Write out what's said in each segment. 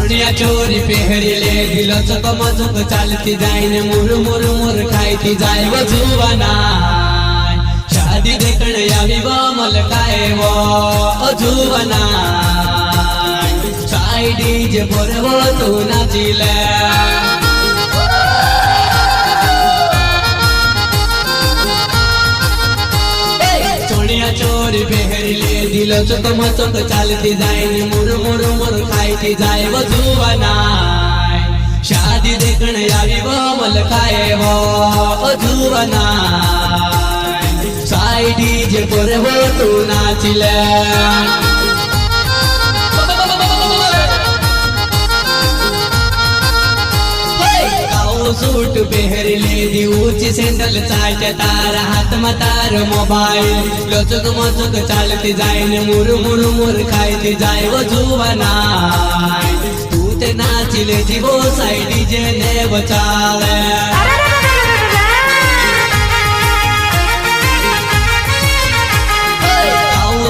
चोरिया चोरी पेहरिले दिल चकम चक चालती जाईने मुर मुर मुर खायती जाय वो जुवाना शादी देखण यावी वो मलकाए वो जुवाना साइडी जे बोरवो तू नाचिले चोरिया चोरी पेहरिले दिल चकम चक चालती जाईने मुर मुर मुर खायती जाय वो जुवाना शादी देखण यावी वो मलकाए वो जुवाना साइडी जे बोरवो तू नाचिले सूट पेहरिले दी ऊंची सैंडल चालते तार हाथ में तार मोबाइल लचक मचक चालती जाईने मुर मुर मुर खायती जाय वो जुवाना तू ते नाचिले जी वो साइडी जे ने बचाले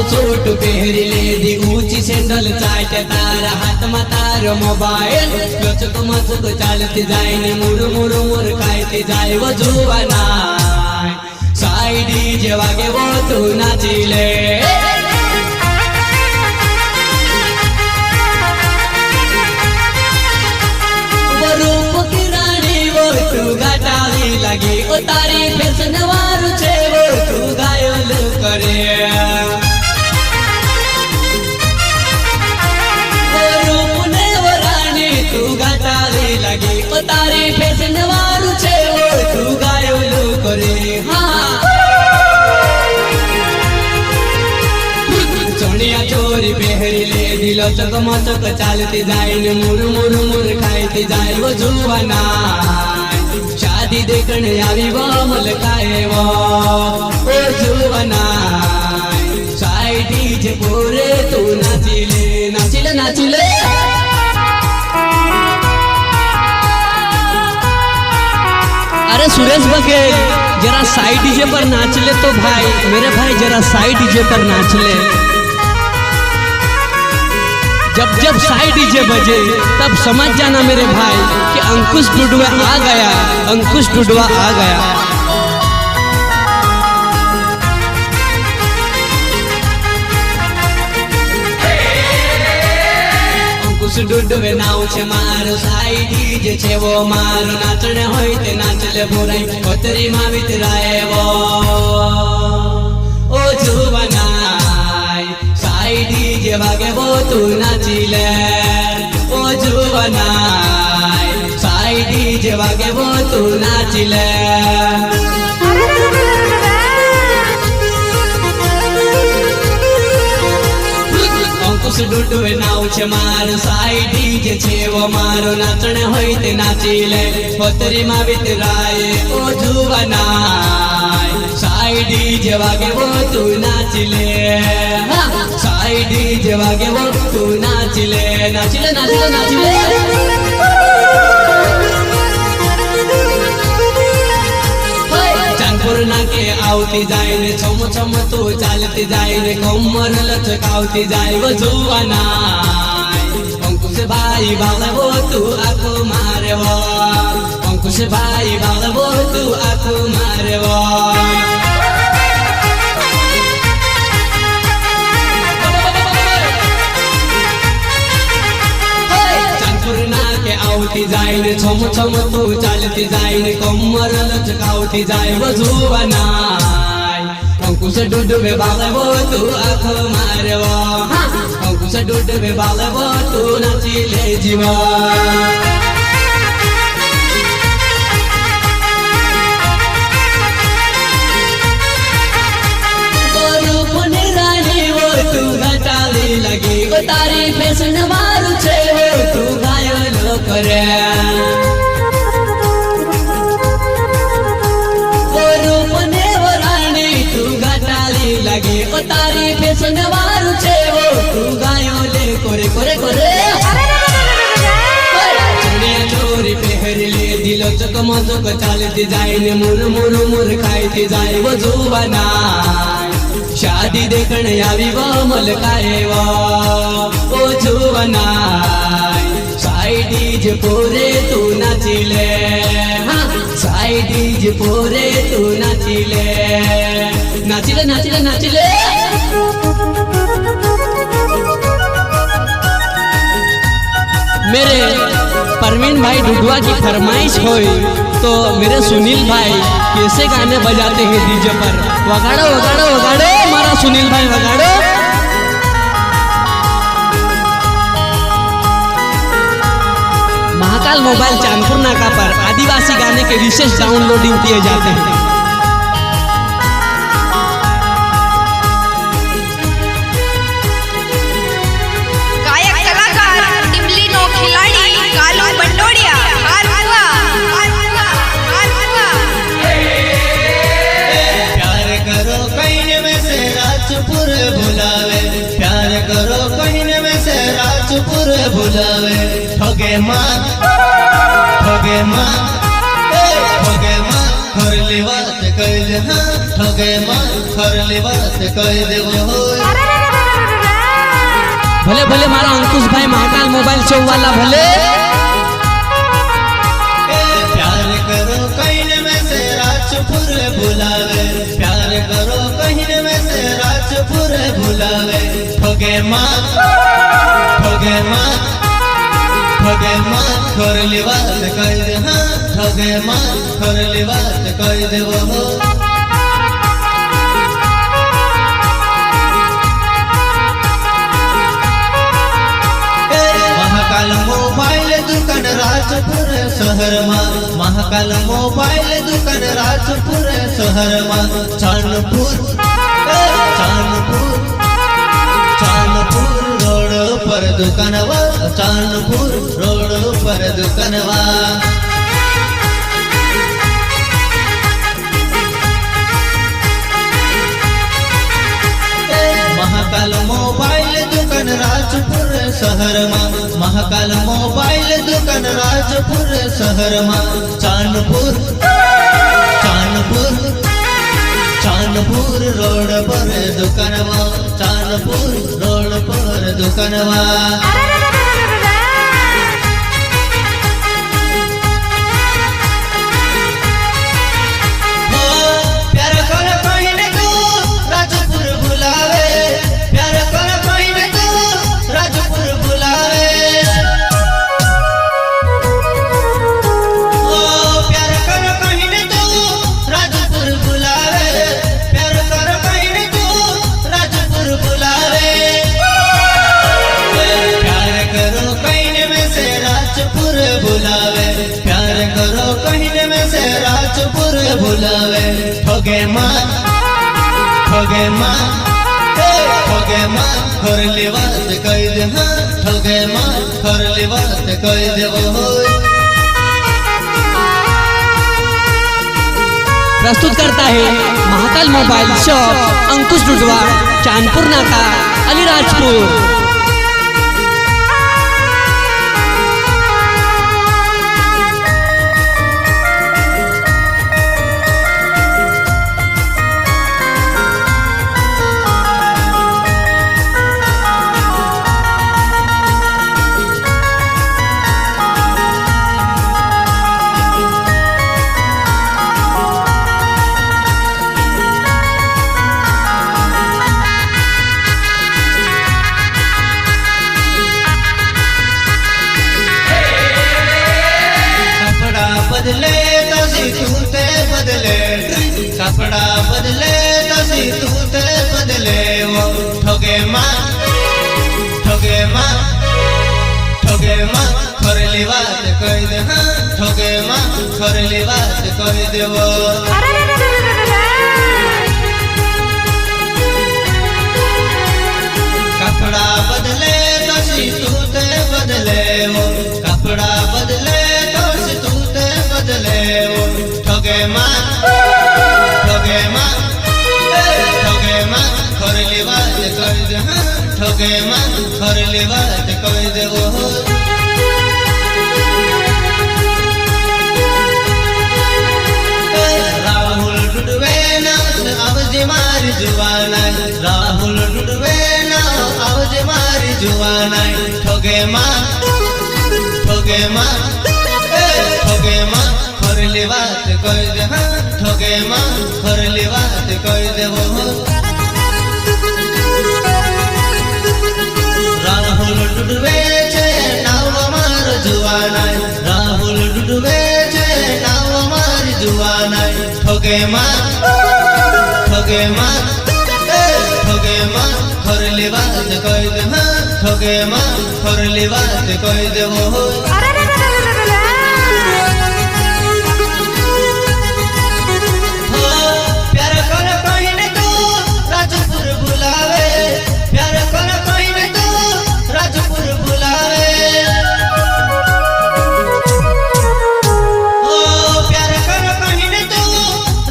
सूट पेहरिले दी ऊंची सैंडल चालते तार हाथ में तार मोबाइल लचक मचक चालती जाईने मुर मुर मुर खायती जाय वो जुवाना साइडी जे वागे वो तू नाचिले वो रूप की रानी वो तू गाटावी लगी ओ तारी फैशन वारू छे वो तू घायल करे ओ तारी फैशन वारू छे ओ तू गायलो करे हाँ चोरिया चोरी पेहरिले दिल चकम चक चालती जाईने मुर मुर मुर खायती जाय वो जुवाना शादी देखण यावी वो मलकाए वो ओ जुवाना साइडी जे पोरे तू नाचिले नाचिले नाचिले अरे सुरेश बघेल जरा साइड डीजे पर नाच ले तो भाई मेरे भाई जरा साइड डीजे पर नाच ले जब जब साइड डीजे बजे तब समझ जाना मेरे भाई कि अंकुश डुडवा आ गया अंकुश डुडवा आ गया अंकुश डुडवे नाव छे मारो साइडी जे छे वो मारो नाचणे होय ते नाचले बोराई कोतरी मा वितराए वो ओ जुवाना साइडी जे वागे वो तू नाचिले ओ जुवाना साइडी जे वागे वो तू नाचिले अंकुश डुडवे नाव छे मारो साइडी जे छे वो मारो नाचणे होय ते नाचिले कोतरी मा वितराए ओ जुवाना साइडी जे वागे वो तू नाचिले साइडी जे वागे वो तू नाचिले नाचिले नाचिले नाचिले पूर्णा के आवती जाईने छम छम तू चालती जाईने कमर लचकावती जाय वो जुवाना अंकुश भाई बाला वो तू आको मारे वो अंकुश भाई बाला वो तू आको मारे वो आवती जाईने छम छम तू चालती जाईने कमर लचकावती जाय वो जुवाना अंकुश डुडवे बाला वो तू आखो मारे वो अंकुश डुडवे बाला वो तू नाचिले जीवा लगी वो तारी फैशन वारू छे वो तू घायल करे वो रूप ने वो रानी तू घाटाली लगी वो तारी फैशन वारू छे वो तू घायल करे करे करे चोरिया चोरी पेहरिले दिल चकम चक चालती जाईने मुर मुर मुर खायती जाय वो जुवाना शादी देखण यावी वो मलकाए वो ओ जुवाना डीजे पोरे तू नाचिले, हाँ साइड डीजे पोरे तू नाचिले, नाचिले नाचिले नाचिले। मेरे परवीन भाई डुडुआ की फरमाइश हुई तो मेरे सुनील भाई कैसे गाने बजाते हैं डीजे पर। वगाड़ो वगाड़ो वगाड़ो हमारा सुनील भाई वगाड़ो। महाकाल मोबाइल चांदपुर नाका पर आदिवासी गाने के विशेष डाउनलोडिंग किए जाते हैं। बुलावे ठगे माँ ठगे माँ ठगे माँ खरली बात कह दे, हाँ ठगे माँ खरली बात कह दे। भले भले मारा अंकुश भाई महाकाल मोबाइल शो वाला भले। प्यार करो कहीं में से राजपुर बुलावे, प्यार करो कहीं में से राजपुर बुलावे ठगे माँ ठगे माँ ठगे माँ खरली बात कह दे, हाँ ठगे माँ खरली बात कह दे। महाकाल मोबाइल दुकान राजपुर शहर में, महाकाल मोबाइल दुकान राजपुर शहर में, चांदपुर चांदपुर चांदपुर रोड पर दुकानवा, चांदपुर रोड पर दुकानवा। महाकाल मोबाइल दुकान राजपुर शहर में, महाकाल मोबाइल दुकान राजपुर शहर में, चांदपुर चांदपुर चांदपुर रोड पर दुकानवा, चांदपुर रोड पर दुकानवा। बुलावे ठगे माँ ठगे माँ ठगे माँ खरली बात कह दे, हाँ ठगे माँ खरली बात कह दे। प्रस्तुत करता है महाकाल मोबाइल शॉप अंकुश डुडुआ चांदपुर नाका अलीराजपुर। बदले तसी तूते बदले, कपड़ा बदले तसी तूते बदले। वो ठगे माँ ठगे माँ ठगे माँ खरली बात कह दे, हाँ ठगे माँ खरली बात कह दे। वो कपड़ा बदले तसी तूते बदले, वो कपड़ा बदले तसी तूते बदले। वो ठगे माँ ठगे माँ ठगे माँ खरली बात कह दे, हाँ ठगे माँ खरली बात कह दे। वो राहुल डुडवे ना आवज मारी जुवाना, राहुल डुडवे ना आवज मारी जुवाना। ठगे माँ ठगे ठगे माँ ठगे माँ करली बात कह दे हाँ ठगे माँ करली बात कह दे वो राहुल डुडवे छे नाव मार जुवानाय राहुल डुडवे छे नाव मार जुवानाय ठगे माँ ठगे माँ करली बात कह दे हाँ ठगे माँ करली बात कह दे वो प्यार कर कहीं तो राजपुर बुलावे प्यार कर कहीं तो राजपुर बुलावे प्यार कर कहीं तो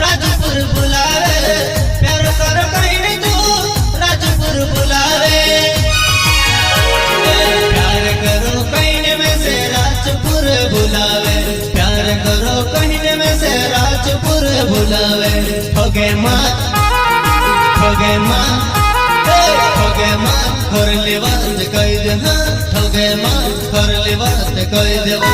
राजपुर बुलावे प्यार कर कहीं तो राजपुर बुलावे प्यार करो कहीं में से राजपुर बुलावे प्यार करो कहीं में से राजपुर बुलावे ठगे माँ ठगे माँ करली बात कह दे हाँ ठगे माँ करली बात कह दे वो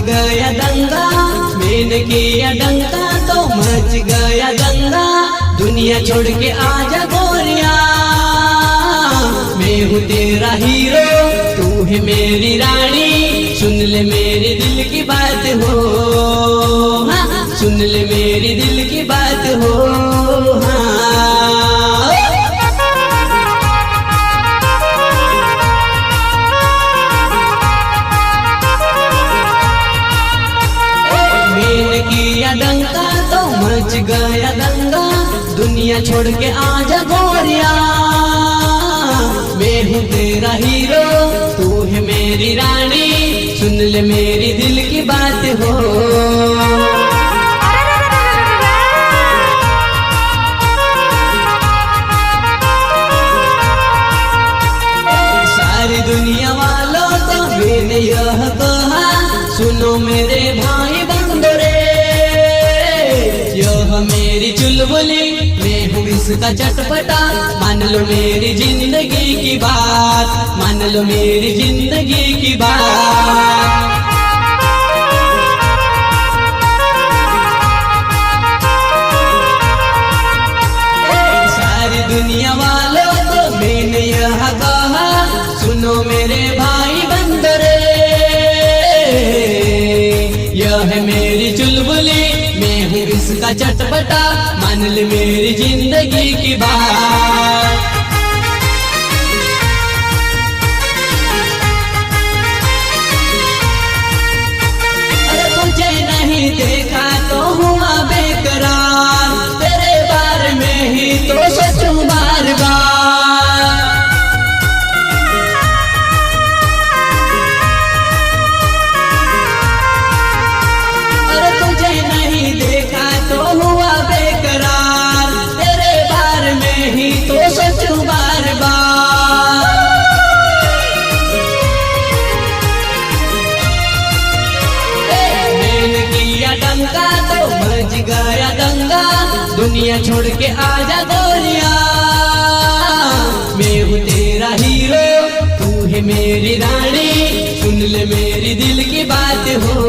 गया दंगा मैंने किया डंका तो मच गया दंगा दुनिया छोड़ के आजा गोरिया मैं हूँ तेरा हीरो तू है मेरी रानी सुन ले मेरे दिल की बात हो हाँ सुन ले मेरी दिल की बात हो हाँ डंका तो मच गया दंगा दुनिया छोड़ के आजा गोरिया मैं हूँ तेरा हीरो तू है मेरी रानी सुन ले मेरी दिल की बात हो सारी दुनिया वालों को मैंने यह कहा सुनो मेरे भाई बंदरे यह मेरी चुलबुली मैं हूँ इसका चटपटा मान लो मेरी जिंदगी की बात मान लो मेरी जिंदगी की बात सारी दुनिया वालों को मैंने यह कहा सुनो मेरे भाई बंदरे यह है मेरी चुलबुली मैं हूँ इसका चटपटा मान ले मेरी जिंदगी की बात अरे तुझे नहीं देखा तो हुआ बेकरार तेरे बारे में ही तो सोचूं बार बार अरे तुझे नहीं देखा तो हुआ बेकरार तेरे बारे में ही तो सोचूं बार बार मैंने किया डंका तो मच गया दंगा दुनिया छोड़ के आजा गोरिया मैं हूँ तेरा हीरो तू है मेरी रानी सुन ले मेरी दिल की बात हो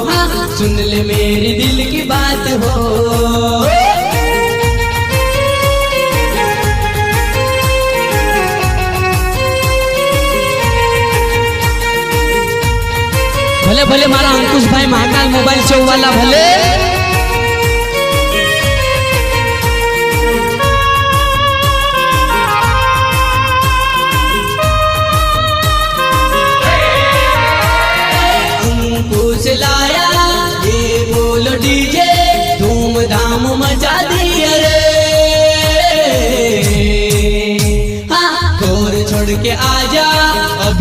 हाँ सुन ले मेरी दिल की बात हो भले भले मारा अंकुश भाई महाकाल मोबाइल शो वाला भले अंकुश लाया ये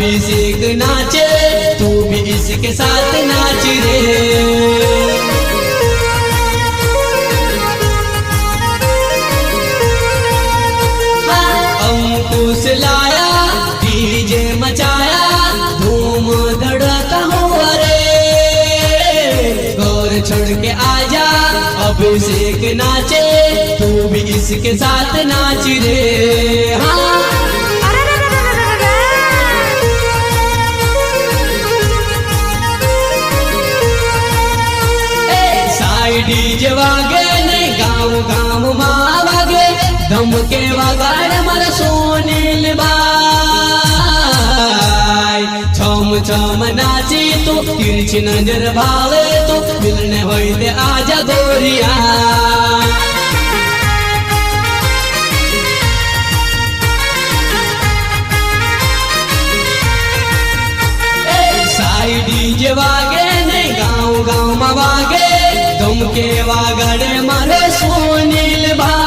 अभिषेक नाचे तू भी इसके साथ नाच रे। अंकुश लाया डीजे मचाया धूम धड़का हुआ रे। गौर छोड़ के आजा अभिषेक नाचे तू भी इसके साथ नाच रे। हाँ डीजे वागे ने गाँव गाँव माँ वागे धमके वगाड़ मर सोनील बाई। छम छम नाची तू तिरछी नजर भावे तू मिलने होई दे आजा गोरिया। साई डीजे वागे ने गाँव गाँव माँ वागे धमके वागड़े मारे सोनील भाई।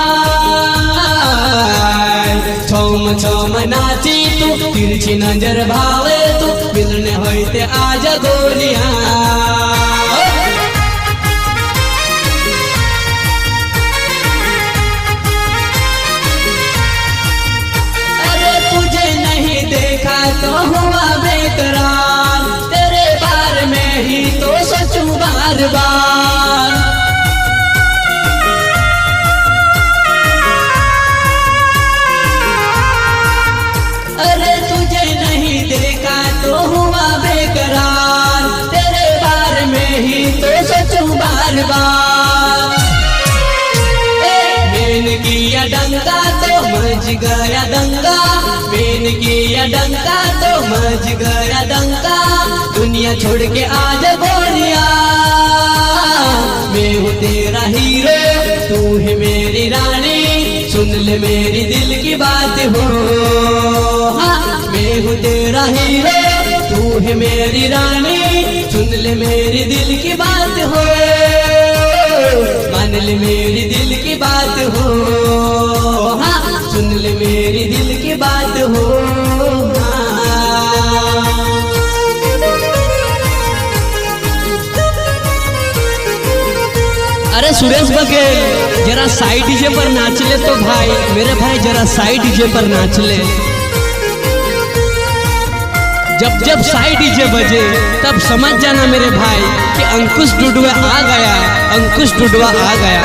छम छम नाची तू तिरछी नजर भावे तू मिलने होते आजा गोरिया। अरे तुझे नहीं देखा तो हुआ बेकरार तेरे बारे में ही तो सोचूं बार बार। अरे तुझे नहीं देखा तो हुआ बेकरार तेरे बारे में ही तो सोचूं बार बार। मैंने किया डंका तो मच गया दंगा। मैंने किया डंका तो मच गया दंगा। दुनिया छोड़ के आज गोरिया मैं हूँ तेरा हीरो तू है मेरी रानी सुन ले मेरी दिल की बात हो। हाँ मैं हूँ तेरा हीरो तू है मेरी रानी सुन ले मेरी दिल की बात हो। मान ले मेरी दिल की बात हो। हाँ सुन ले मेरी दिल की बात हो। अरे सुरेश बघेल जरा साइड डीजे पर नाच ले तो भाई मेरे भाई जरा साइड डीजे पर नाच ले। जब जब साइड डीजे बजे तब समझ जाना मेरे भाई कि अंकुश डुडुआ आ गया। अंकुश डुडुआ आ गया।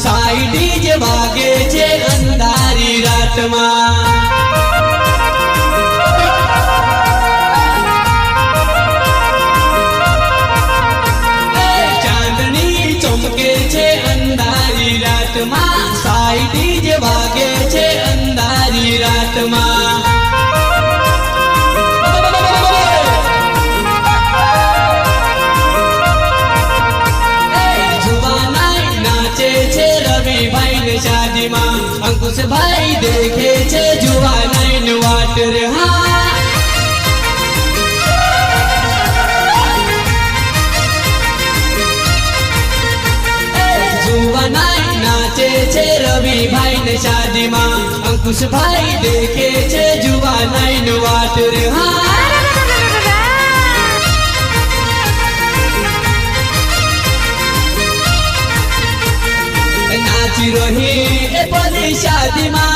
साई डीजे वागे छे अंधारी रात में। चांदनी चमके छे अंधारी रात में। साई डीजे वागे छे अंधारी रात में। शादी में अंकुश भाई देखे छे जुआ नाइन वाटर। हाँ जुआ नाइन नाचे छे रवि भाई ने शादी में अंकुश भाई देखे छे जुआ नाइन वाटर। हाँ नाची रही पली शादी में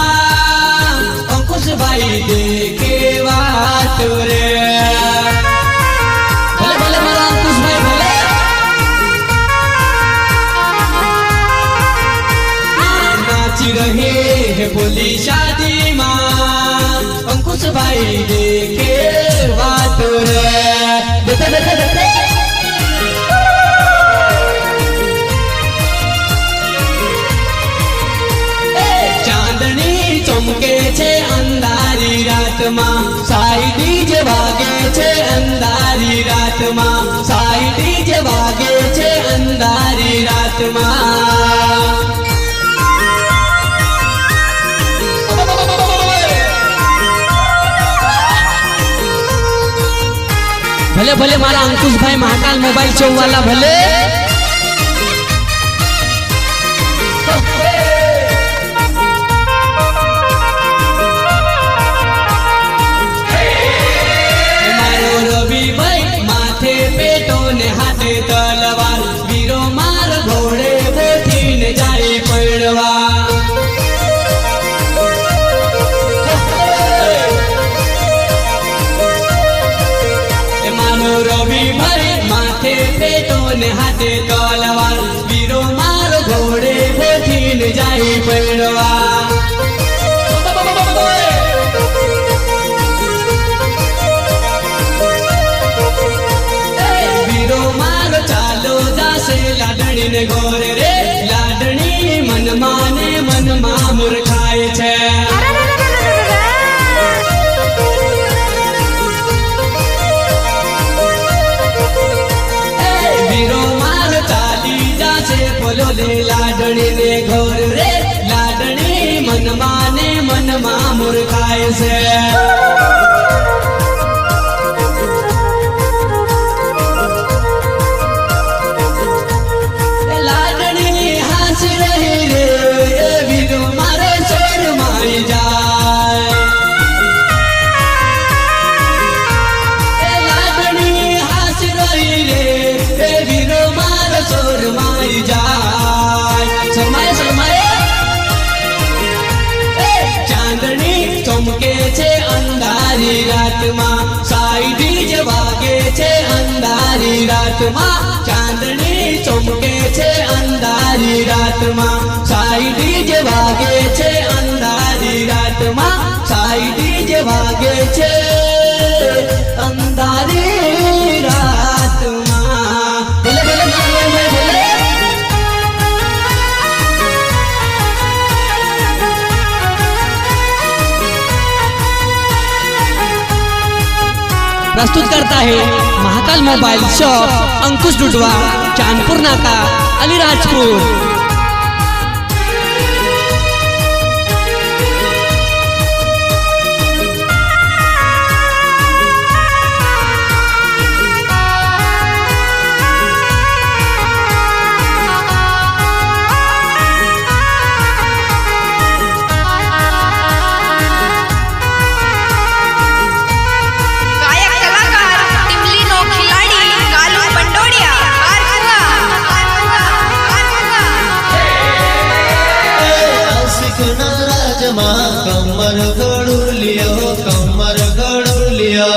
अंकुश भाई देखे बात रे। भले भले मारा अंकुश भाई भले। नाची रही पली शादी में अंकुश भाई देखे बात रे। देखे देखे देखे चमके छे રાતમાં સાઈ ડીજે વાગે છે અંધારી રાતમાં ભલે ભલે મારા અંકુશભાઈ મહાકાલ મોબાઈલ શો વાલા ભલે મારો રવિભાઈ માથે પેટો ને હાથે તલવાર વીરો માર ઘોડે બેઠીને જાય પડવા રવિભાઈ માથે પેટો ને હાથે તલવાર વીરો મારો ઘોડે બેઠીને જાય પડવા વીરો મારો ચાલો જાશે લાડણી ને ગોરે રે લાડણી મનમાં ને મનમાં મૂર્ખાય છે લાડણી ને ઘોર રે લાડણી મનમાં ને મનમાં મૂર્ખાય છે લાડણી હાસી રહી રે એ વીરો મારે ચોર મારી જાય લાડણી હાસી રહી રે એ વીરો મારો ચોર મારી જાય ચાંદણી ચમકે છે અંધારી રાતમાં સાઈ ડીજે વાગે છે અંધારી રાતમાં ચાંદણી ચમકે છે અંધારી રાતમાં સાઈ ડીજે વાગે છે અંધારી રાતમાં સાઈ ડીજે વાગે છે અંધારી રાતમાં ભલે ભલે ભલે ભલે प्रस्तुत करता है महाकाल मोबाइल शॉप अंकुश डुडवा चांदपुर नाका अलीराजपुर कमर गड़ू लियो कमर गड़ू लियो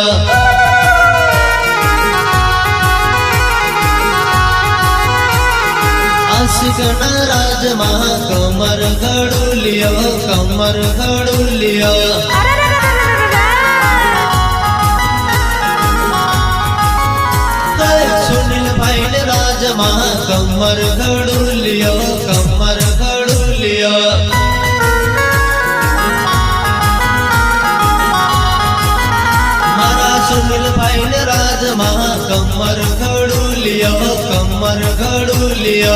आशिक नाराज माँ कमर गड़ू लियो कमर गड़ू लियो सुनील भाई ने राज माँ कमर गड़ू लियो कमर गड़ू लियो सुनील भाई ने राज माँ कमर घड़ू लियो कमर घड़ू लियो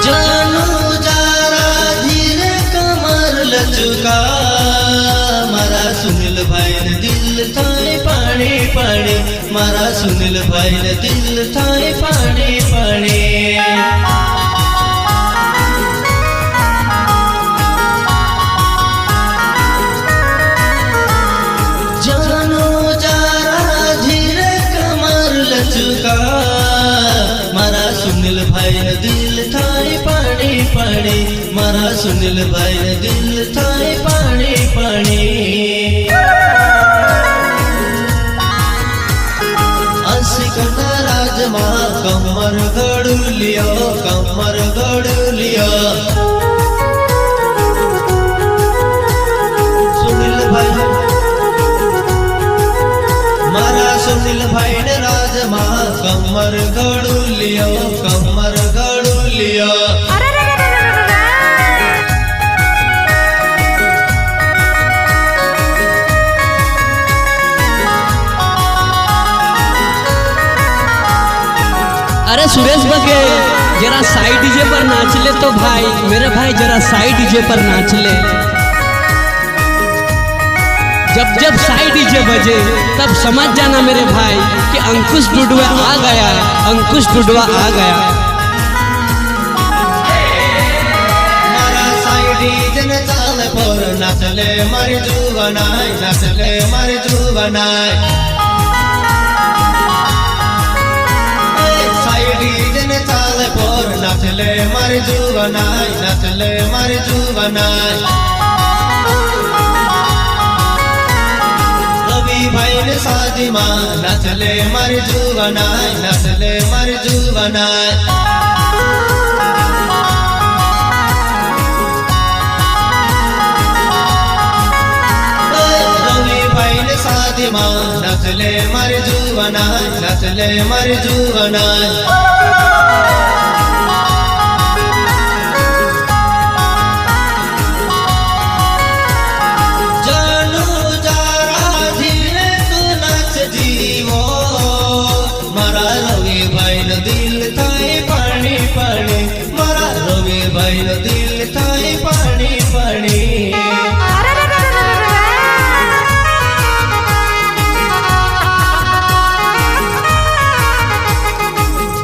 जानू जारा धीरे कमर लचका मारा सुनील भाई ने दिल थाई पानी पानी मारा सुनील भाई ने दिल थाई पानी पानी मारा सुनील भाई ने दिल थाई पानी पानी मारा सुनील भाई ने दिल थाई पानी पानी आशिक नाराज माँ कमर गड़ू लियो कमर गड़ू लियो सुनील भाई मारा सुनील भाई ने राज माँ कमर घड़ू लियो कमर घड़ू लियो अरे सुरेश बके जरा साइड डीजे पर नाच ले तो भाई, मेरे भाई जरा साइड डीजे पर नाच ले। जब जब साइड डीजे बजे तब समझ जाना मेरे भाई कि अंकुश डुडुआ आ गया, अंकुश डुडुआ आ गया। मारा साइड डीजे ने चाल पर नाचले मारी जुवनाई, नाचले मारी जुवनाई। डीजे चाल पर नाचले मारी जुवनाई, नाचले मारी जुवनाई। रवि भाई ने शादी मां नाचले मारी जुवनाई, नाचले मारी जुवनाई। रवि भाई ने शादी मां नाचले मारी जुवनाई, नाचले मारी जुवनाई। दिल थाई पानी पानी, मारा रवि भाई नो दिल थाई पानी पानी।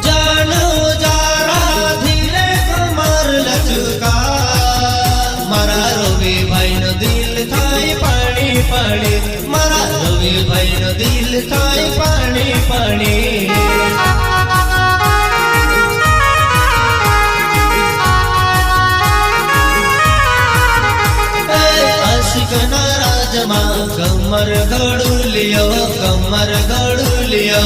जानो जारा धीरे कमर लचका, मारा रवि भाई नो दिल थाई पानी पानी, मारा रवि भाई नो दिल थाई पानी पानी। राजमा कमर घड़ू लियो, कमर घड़ू लियो।